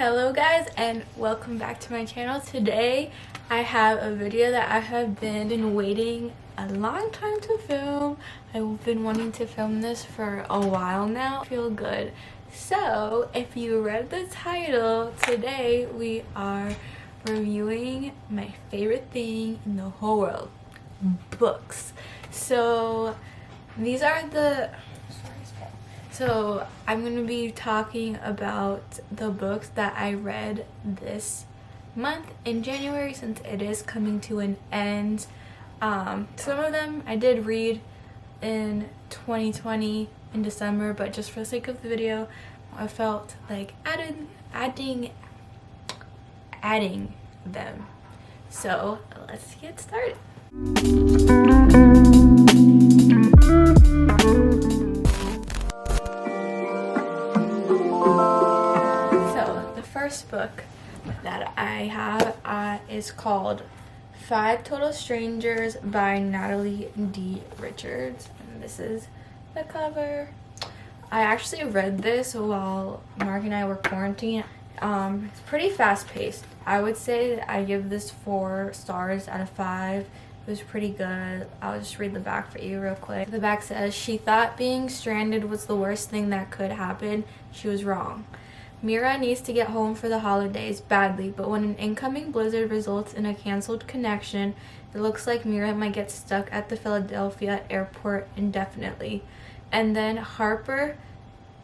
Hello guys, and welcome back to my channel. Today I have a video that I have been waiting a long time to film. I've been wanting to film this for a while now. I feel good. So if you read the title, today we are reviewing my favorite thing in the whole world, books. So these are So I'm going to be talking about the books that I read this month in January, since it is coming to an end. Some of them I did read in 2020 in December, but just for the sake of the video, I felt like adding them. So let's get started. First book that I have is called Five Total Strangers by Natalie D. Richards, and this is the cover. I actually read this while Mark and I were quarantining. It's pretty fast-paced. I would say that I give this 4 stars out of 5. It was pretty good. I'll just read the back for you real quick. The back says, "She thought being stranded was the worst thing that could happen. She was wrong. Mira needs to get home for the holidays badly, but when an incoming blizzard results in a canceled connection, it looks like Mira might get stuck at the Philadelphia airport indefinitely. And then Harper,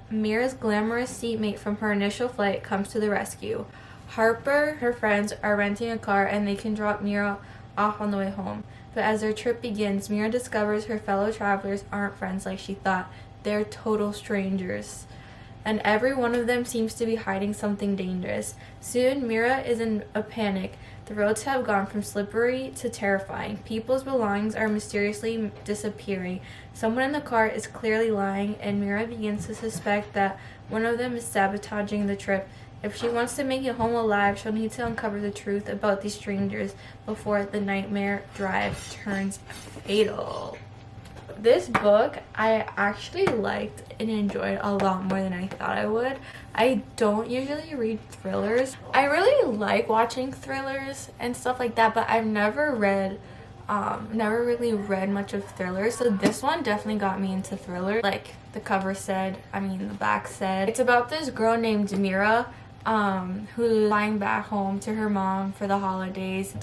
Mira's glamorous seatmate from her initial flight, comes to the rescue. Harper, her friends, are renting a car and they can drop Mira off on the way home. But as their trip begins, Mira discovers her fellow travelers aren't friends like she thought. They're total strangers. And every one of them seems to be hiding something dangerous. Soon, Mira is in a panic. The roads have gone from slippery to terrifying. People's belongings are mysteriously disappearing. Someone in the car is clearly lying, and Mira begins to suspect that one of them is sabotaging the trip. If she wants to make it home alive, she'll need to uncover the truth about these strangers before the nightmare drive turns fatal." This book I actually liked and enjoyed a lot more than I thought I would. I don't usually read thrillers. I really like watching thrillers and stuff like that, but I've never really read much of thrillers. So this one definitely got me into thriller. Like the cover said, the back said. It's about this girl named Mira who's flying back home to her mom for the holidays.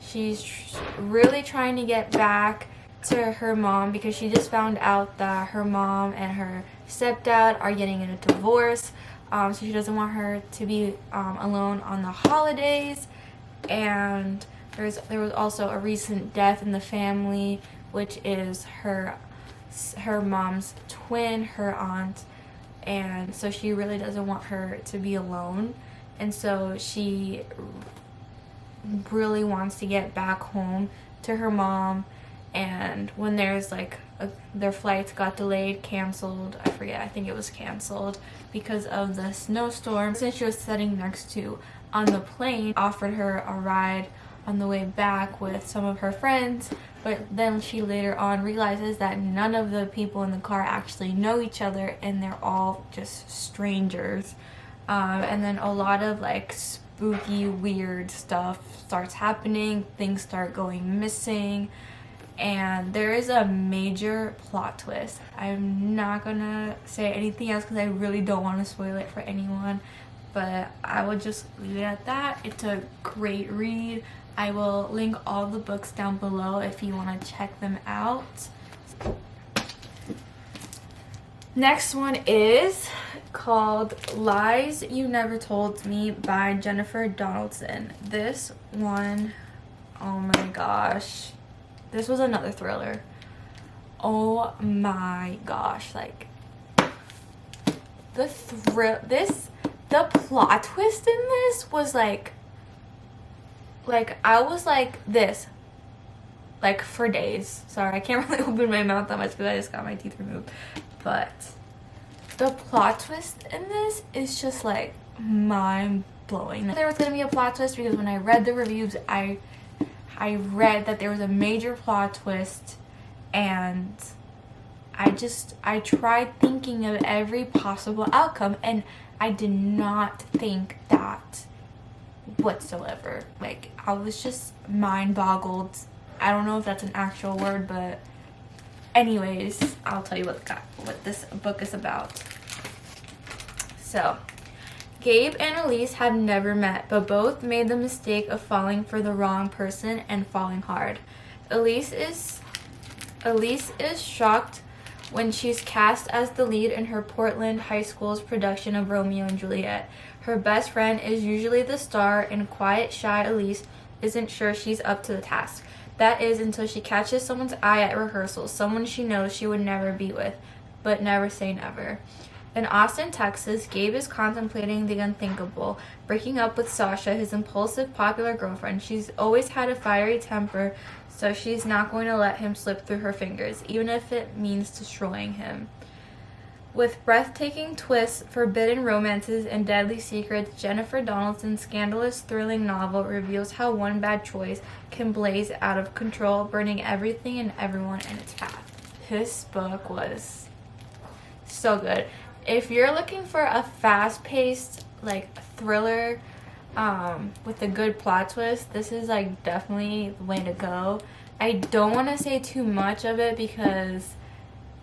She's really trying to get back to her mom because she just found out that her mom and her stepdad are getting in a divorce, so she doesn't want her to be alone on the holidays. And there was also a recent death in the family, which is her mom's twin, her aunt, and so she really doesn't want her to be alone, and so she really wants to get back home to her mom. And when there's their flights got delayed, canceled, I think it was canceled because of the snowstorm. Since she was sitting next to on the plane, offered her a ride on the way back with some of her friends, but then she later on realizes that none of the people in the car actually know each other and they're all just strangers. And then a lot of spooky, weird stuff starts happening. Things start going missing. And there is a major plot twist. I'm not gonna say anything else because I really don't want to spoil it for anyone, but I will just leave it at that. It's a great read. I will link all the books down below if you want to check them out. Next one is called Lies You Never Told Me by Jennifer Donaldson. This one, oh my gosh. This was another thriller. Oh my gosh, the plot twist in this was I was this for days. Sorry, I can't really open my mouth that much because I just got my teeth removed. But the plot twist in this is just mind blowing. There was gonna be a plot twist because when I read the reviews, I read that there was a major plot twist, and I tried thinking of every possible outcome, and I did not think that whatsoever. Like, I was just mind boggled. I don't know if that's an actual word, but anyways, I'll tell you what this book is about. So, Gabe and Elise have never met, but both made the mistake of falling for the wrong person and falling hard. Elise is shocked when she's cast as the lead in her Portland high school's production of Romeo and Juliet. Her best friend is usually the star, and quiet, shy Elise isn't sure she's up to the task. That is, until she catches someone's eye at rehearsal, someone she knows she would never be with, but never say never. In Austin, Texas, Gabe is contemplating the unthinkable, breaking up with Sasha, his impulsive, popular girlfriend. She's always had a fiery temper, so she's not going to let him slip through her fingers, even if it means destroying him. With breathtaking twists, forbidden romances, and deadly secrets, Jennifer Donaldson's scandalous, thrilling novel reveals how one bad choice can blaze out of control, burning everything and everyone in its path. This book was so good. If you're looking for a fast-paced, like, thriller with a good plot twist, this is, like, definitely the way to go. I don't want to say too much of it because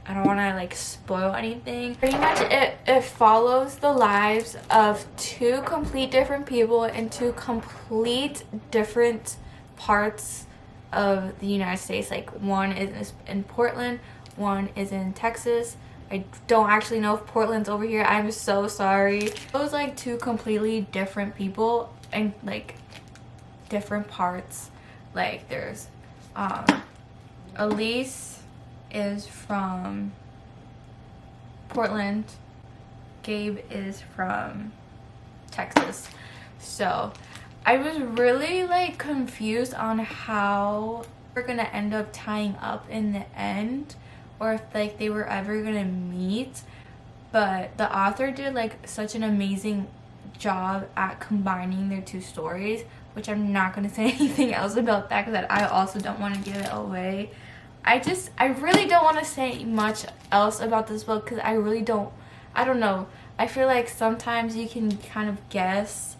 I don't want to, like, spoil anything. Pretty much it follows the lives of two complete different people in two complete different parts of the United States. Like, one is in Portland, one is in Texas. I don't actually know if Portland's over here. I'm so sorry. Those, like, two completely different people and, like, different parts. Like, there's Elise is from Portland. Gabe is from Texas. So I was really, like, confused on how we're gonna end up tying up in the end, or if, like, they were ever gonna meet. But the author did, like, such an amazing job at combining their two stories, which I'm not gonna say anything else about that because I also don't want to give it away. I really don't want to say much else about this book because I don't know. I feel like sometimes you can kind of guess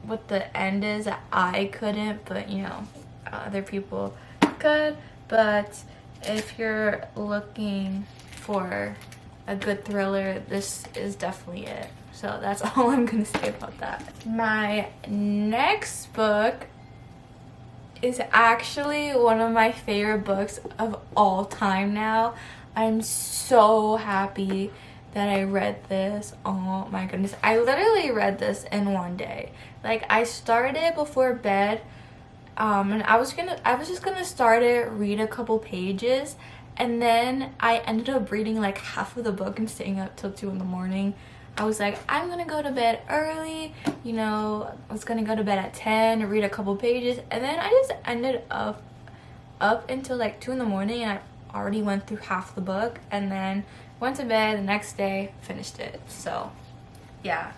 what the end is. I couldn't, but, you know, other people could. But if you're looking for a good thriller, this is definitely it. So that's all I'm gonna say about that. My next book is actually one of my favorite books of all time now. I'm so happy that I read this. Oh my goodness. I literally read this in one day. Like, I started it before bed, and I was just gonna start it, read a couple pages, and then I ended up reading like half of the book and staying up till 2 in the morning. I was like, I'm gonna go to bed early, you know, I was gonna go to bed at 10, read a couple pages, and then I just ended up until like 2 in the morning, and I already went through half the book, and then went to bed the next day, finished it. So yeah.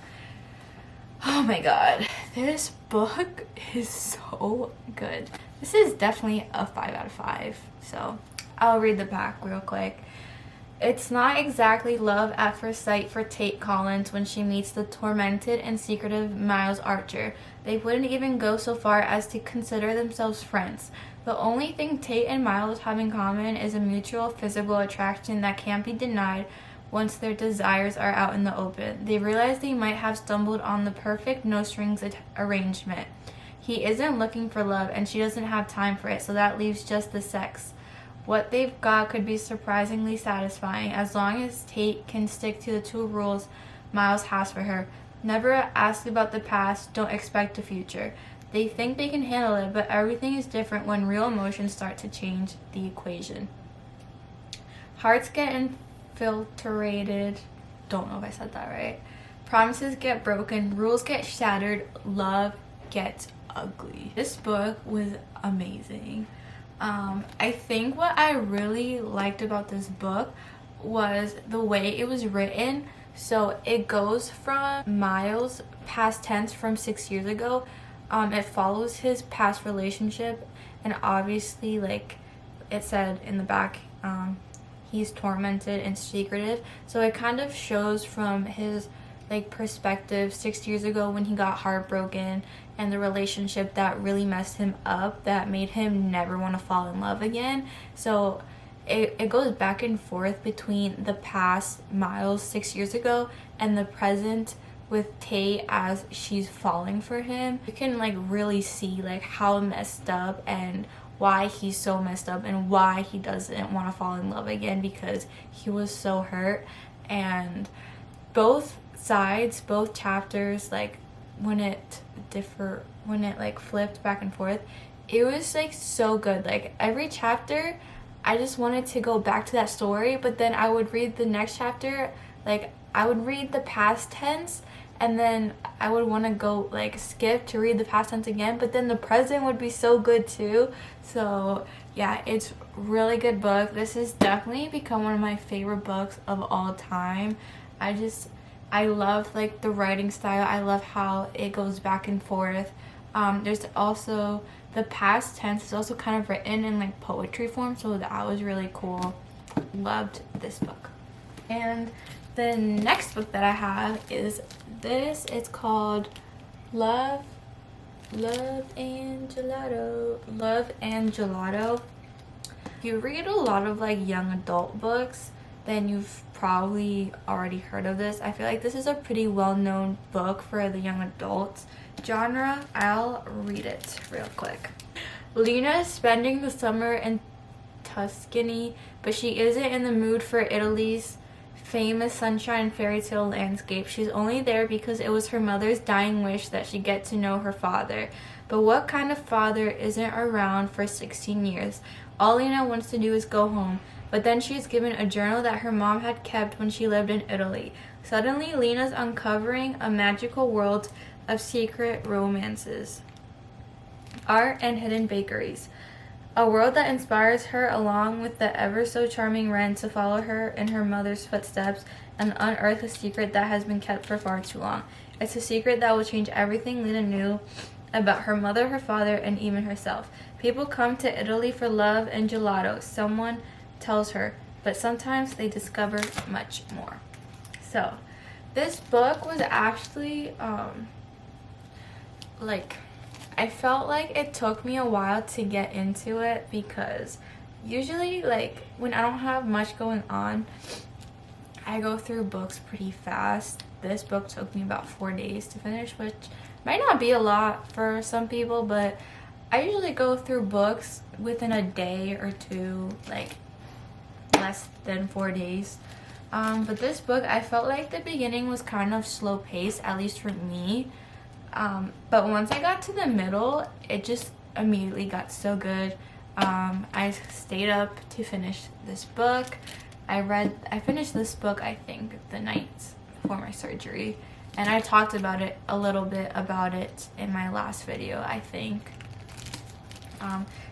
Oh my god, this book is so good. This is definitely a 5 out of 5. So I'll read the back real quick. It's not exactly love at first sight for Tate Collins when she meets the tormented and secretive Miles Archer. They wouldn't even go so far as to consider themselves friends. The only thing Tate and Miles have in common is a mutual physical attraction that can't be denied once their desires are out in the open. They realize they might have stumbled on the perfect no-strings arrangement. He isn't looking for love, and she doesn't have time for it, so that leaves just the sex. What they've got could be surprisingly satisfying as long as Tate can stick to the 2 rules Miles has for her. Never ask about the past, don't expect the future. They think they can handle it, but everything is different when real emotions start to change the equation. Hearts get infiltrated. Don't know if I said that right. Promises get broken, rules get shattered, love gets ugly. This book was amazing. I think what I really liked about this book was the way it was written. So it goes from Miles' past tense from 6 years ago. It follows his past relationship, and obviously, like it said in the back, he's tormented and secretive. So it kind of shows from his like perspective 6 years ago when he got heartbroken and the relationship that really messed him up, that made him never want to fall in love again. So it goes back and forth between the past Miles 6 years ago and the present with Tate as she's falling for him. You can like really see like how messed up and why he's so messed up and why he doesn't want to fall in love again, because he was so hurt. And both sides, both chapters, like when it like flipped back and forth, it was like so good. Like every chapter I just wanted to go back to that story, but then I would read the next chapter, like I would read the past tense and then I would want to go like skip to read the past tense again, but then the present would be so good too. So yeah, it's really good book. This has definitely become one of my favorite books of all time. I love like the writing style. I love how it goes back and forth. There's also the past tense is also kind of written in like poetry form, so that was really cool. Loved this book. And the next book that I have is this. It's called Love and Gelato. Love and Gelato. If you read a lot of like young adult books, then you've probably already heard of this. I feel like this is a pretty well-known book for the young adults genre. I'll read it real quick. Lena is spending the summer in Tuscany, but she isn't in the mood for Italy's famous sunshine fairy tale landscape. She's only there because it was her mother's dying wish that she get to know her father. But what kind of father isn't around for 16 years? All Lena wants to do is go home. But then she is given a journal that her mom had kept when she lived in Italy. Suddenly, Lena's uncovering a magical world of secret romances, art, and hidden bakeries. A world that inspires her, along with the ever so charming Wren, to follow her in her mother's footsteps and unearth a secret that has been kept for far too long. It's a secret that will change everything Lena knew about her mother, her father, and even herself. People come to Italy for love and gelato, someone tells her, but sometimes they discover much more. So, this book was actually, like, I felt like it took me a while to get into it, because usually like when I don't have much going on, I go through books pretty fast. This book took me about 4 days to finish, which might not be a lot for some people, but I usually go through books within a day or two, like less than 4 days. But this book, I felt like the beginning was kind of slow paced, at least for me. But once I got to the middle, it just immediately got so good. I stayed up to finish this book. I finished this book, I think, the night before my surgery. And I talked about it a little bit about it in my last video, I think.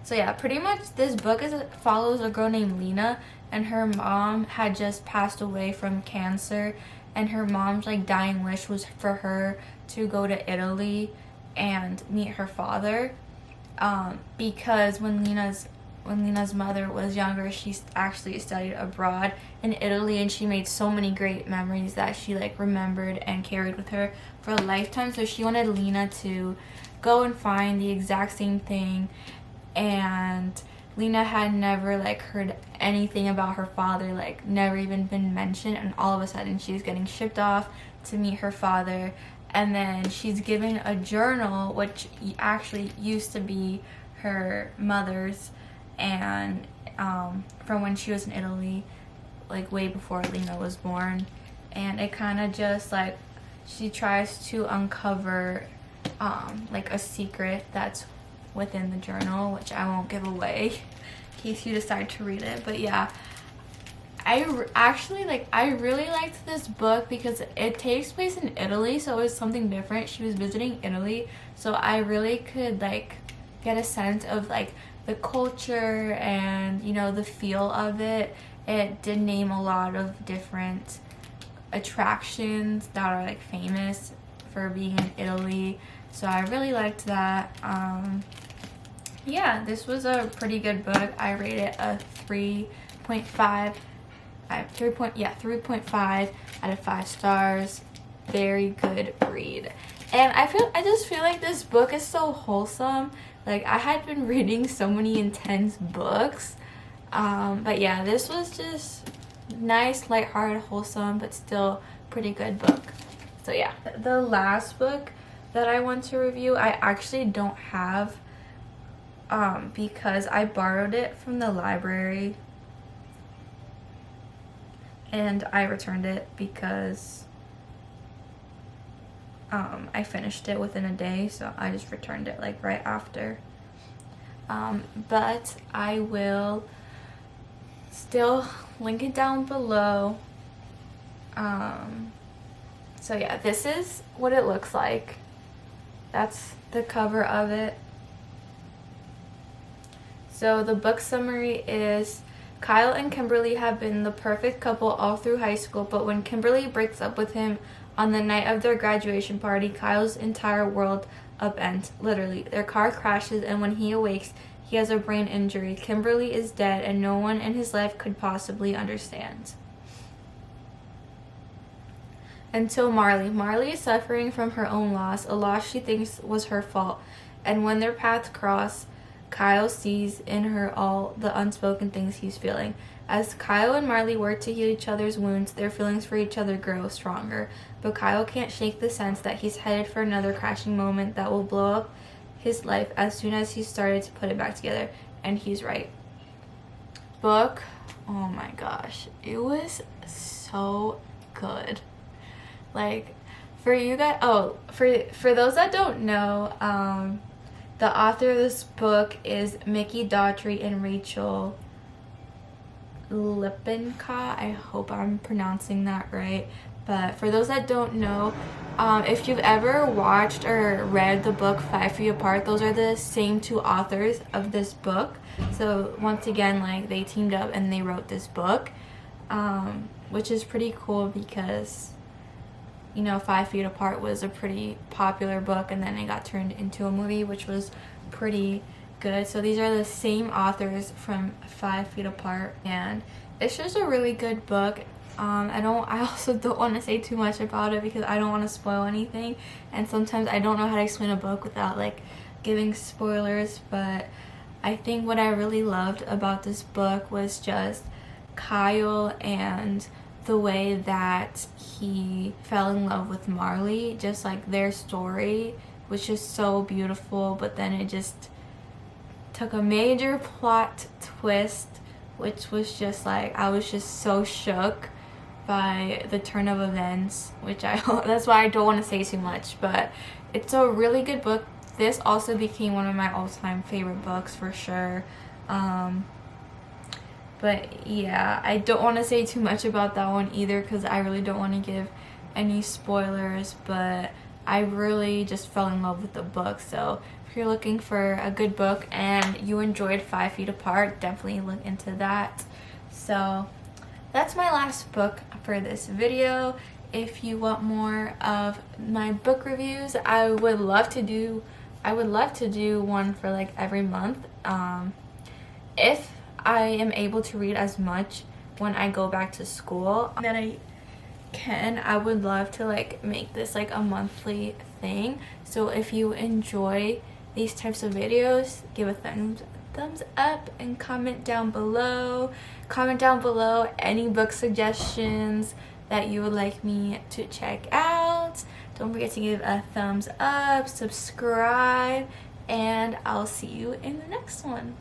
So yeah, pretty much this book follows a girl named Lena, and her mom had just passed away from cancer, and her mom's like dying wish was for her to go to Italy and meet her father, because when Lena's mother was younger, she actually studied abroad in Italy, and she made so many great memories that she like remembered and carried with her for a lifetime. So she wanted Lena to go and find the exact same thing, and Lena had never like heard anything about her father, like never even been mentioned, and all of a sudden she's getting shipped off to meet her father. And then she's given a journal, which actually used to be her mother's, and from when she was in Italy, like way before Lena was born. And it kind of just like, she tries to uncover like a secret that's within the journal, which I won't give away in case you decide to read it. But yeah, I really liked this book because it takes place in Italy, so it was something different. She was visiting Italy, so I really could like get a sense of like the culture and, you know, the feel of it. It did name a lot of different attractions that are like famous for being in Italy, so I really liked that. Yeah, this was a pretty good book. I rated it a 3.5 out of 5 stars. very good read. And I just feel like this book is so wholesome. Like, I had been reading so many intense books, but yeah, this was just nice, lighthearted, wholesome, but still pretty good book. So yeah, the last book that I want to review, I actually don't have, because I borrowed it from the library and I returned it because I finished it within a day, so I just returned it like right after. But I will still link it down below. So yeah, this is what it looks like. That's the cover of it. So the book summary is: Kyle and Kimberly have been the perfect couple all through high school, but when Kimberly breaks up with him on the night of their graduation party, Kyle's entire world upends. Literally, their car crashes, and when he awakes, he has a brain injury. Kimberly is dead, and no one in his life could possibly understand. Until Marley. Marley is suffering from her own loss, a loss she thinks was her fault. And when their paths cross, Kyle sees in her all the unspoken things he's feeling. As Kyle and Marley work to heal each other's wounds, their feelings for each other grow stronger. But Kyle can't shake the sense that he's headed for another crashing moment that will blow up his life as soon as he started to put it back together. And he's right. Book, oh my gosh, it was so good. Like, for you guys, for those that don't know, the author of this book is Mickey Daughtry and Rachel Lippincott. I hope I'm pronouncing that right. But for those that don't know, if you've ever watched or read the book 5 Feet Apart, those are the same two authors of this book. So once again, like, they teamed up and they wrote this book, which is pretty cool because, you know, 5 Feet Apart was a pretty popular book, and then it got turned into a movie, which was pretty good. So these are the same authors from 5 Feet Apart, and it's just a really good book. I also don't want to say too much about it because I don't want to spoil anything, and sometimes I don't know how to explain a book without like giving spoilers. But I think what I really loved about this book was just Kyle and the way that he fell in love with Marley. Just like their story was just so beautiful, but then it just took a major plot twist, which was just like, I was just so shook by the turn of events, which that's why I don't want to say too much, but it's a really good book. This also became one of my all-time favorite books for sure. But yeah, I don't want to say too much about that one either because I really don't want to give any spoilers, but I really just fell in love with the book. So if you're looking for a good book and you enjoyed 5 Feet Apart, definitely look into that. So that's my last book for this video. If you want more of my book reviews, I would love to do one for like every month. If I am able to read as much when I go back to school that I can, I would love to like make this like a monthly thing. So if you enjoy these types of videos, give a thumbs up and comment down below any book suggestions that you would like me to check out. Don't forget to give a thumbs up, subscribe, and I'll see you in the next one.